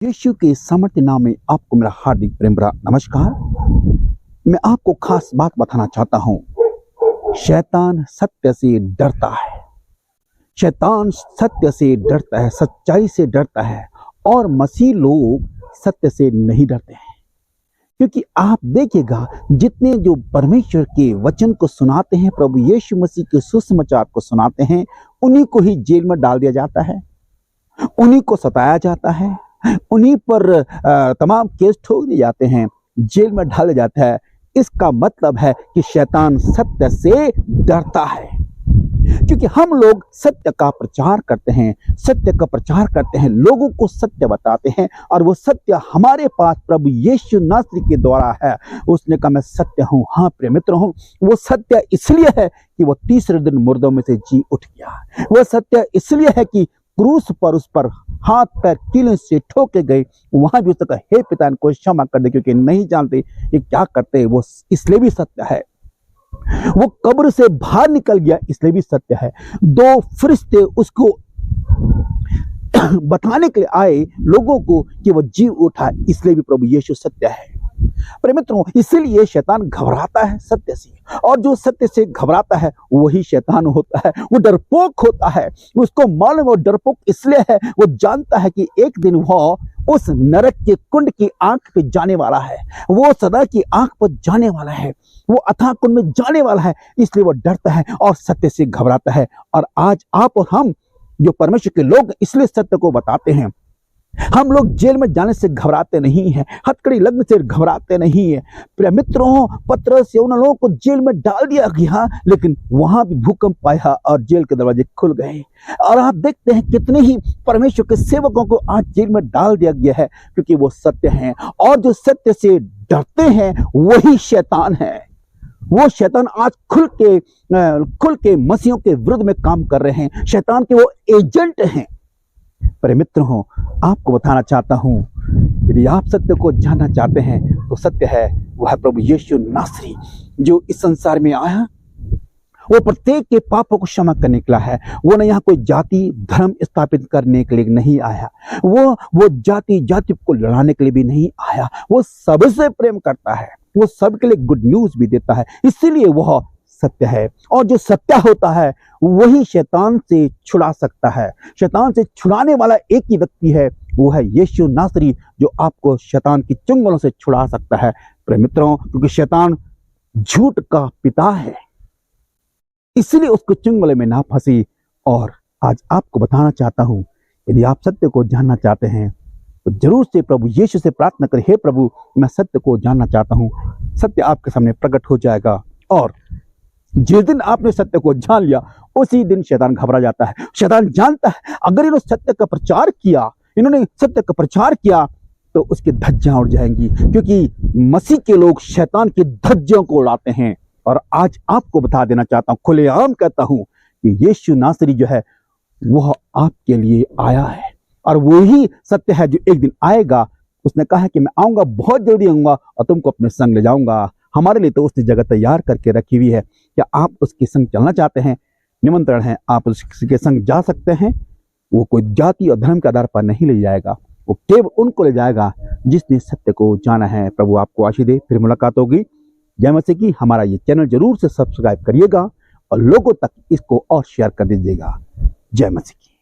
यीशु के सामर्थ्य नाम में आपको मेरा हार्दिक प्रेम भरा नमस्कार। मैं आपको खास बात बताना चाहता हूं। शैतान सत्य से डरता है। शैतान सत्य से डरता है, सच्चाई से डरता है, और मसीह लोग सत्य से नहीं डरते हैं। क्योंकि आप देखिएगा, जितने जो परमेश्वर के वचन को सुनाते हैं, प्रभु यीशु मसीह के सुसमाचार को सुनाते हैं, उन्हीं को ही जेल में डाल दिया जाता है, उन्हीं को सताया जाता है, उन्हीं पर तमाम केस ठोक दिए जाते हैं, जेल में डाला जाता है। इसका मतलब है कि शैतान सत्य से डरता है। क्योंकि हम लोग सत्य का प्रचार करते हैं, सत्य का प्रचार करते हैं, लोगों को सत्य बताते हैं, और वो सत्य हमारे पास प्रभु यीशु नासरी के द्वारा है। उसने कहा मैं सत्य हूँ। हाँ प्रिय मित्र हूँ, वो सत्य इसलिए है कि वो तीसरे दिन मुर्दों में से जी उठ गया। वो सत्य इसलिए है कि क्रूस पर उस पर हाथ पैर कीलों से ठोके गए, वहां भी उसने कहा हे पिता इनको क्षमा कर दे, क्योंकि नहीं जानते ये क्या करते। वो इसलिए भी सत्य है। वो कब्र से बाहर निकल गया, इसलिए भी सत्य है। दो फरिश्ते उसको बताने के लिए आए लोगों को कि वो जी उठा, इसलिए भी प्रभु यीशु सत्य है। प्रिय मित्रों, इसीलिए शैतान घबराता है सत्य से, और जो सत्य से घबराता है वही शैतान होता है। वो डरपोक होता है। उसको मालूम वो डरपोक इसलिए है, वो जानता है कि एक दिन वो उस नरक के कुंड की आंख पे जाने वाला है, वो सदा की आंख पर जाने वाला है, वो अथाह कुंड में जाने वाला है। इसलिए वो डरता है और सत्य से घबराता है। और आज आप और हम जो परमेश्वर के लोग इसलिए सत्य को बताते हैं। हम लोग जेल में जाने से घबराते नहीं हैं, हथकड़ी लगने से घबराते नहीं है। प्रिय मित्रों, पतरस उन लोगों को जेल में डाल दिया गया, लेकिन वहां भी भूकंप आया और जेल के दरवाजे खुल गए। और आप देखते हैं कितने ही परमेश्वर के सेवकों को आज जेल में डाल दिया गया है, क्योंकि वो सत्य हैं। और जो सत्य से डरते हैं वही शैतान है। वो शैतान आज खुल के मसीहों के विरुद्ध में काम कर रहे हैं। शैतान के वो एजेंट हैं। पर मित्र हो, आपको बताना चाहता हूं, यदि आप सत्य को जानना चाहते हैं तो सत्य है वह प्रभु यीशु नासरी, जो इस संसार में आया। वो प्रत्येक के पापों को क्षमा करने के लिए है। वो न यहाँ कोई जाति धर्म स्थापित करने के लिए नहीं आया। वो जाति को लड़ाने के लिए भी नहीं आया। वो सबसे प्रेम करता है, वो सबके लिए गुड न्यूज भी देता है। इसीलिए वह सत्य है। और जो सत्य होता है वही शैतान से छुड़ा सकता है। शैतान से छुड़ाने वाला एक ही व्यक्ति है, वो है यीशु नासरी, जो आपको शैतान की चुंगलों से छुड़ा सकता है। प्रिय मित्रों, क्योंकि शैतान झूठ का पिता है, इसलिए उसको चुंगले में ना फंसी। और आज आपको बताना चाहता हूं, यदि आप सत्य को जानना चाहते हैं तो जरूर से प्रभु यीशु से प्रार्थना करें, हे प्रभु मैं सत्य को जानना चाहता हूं। सत्य आपके सामने प्रकट हो जाएगा। और जिस दिन आपने सत्य को जान लिया, उसी दिन शैतान घबरा जाता है। शैतान जानता है अगर इन्होंने सत्य का प्रचार किया, इन्होंने सत्य का प्रचार किया, तो उसकी धज्जियां उड़ जाएंगी। क्योंकि मसीह के लोग शैतान की धज्जियों को उड़ाते हैं। और आज आपको बता देना चाहता हूं, खुलेआम कहता हूं कि यीशु नासरी जो है वह आपके लिए आया है, और वही सत्य है जो एक दिन आएगा। उसने कहा है कि मैं आऊंगा, बहुत जल्दी आऊंगा और तुमको अपने संग ले जाऊंगा। हमारे लिए तो उसने जगह तैयार करके रखी हुई है। क्या आप उसके संग चलना चाहते हैं? निमंत्रण है, आप उसके संग जा सकते हैं। वो कोई जाति और धर्म के आधार पर नहीं ले जाएगा, वो केवल उनको ले जाएगा जिसने सत्य को जाना है। प्रभु आपको आशीष दे। फिर मुलाकात होगी। जय मसीह की। हमारा ये चैनल जरूर से सब्सक्राइब करिएगा और लोगों तक इसको और शेयर कर दीजिएगा। जय मसीह की।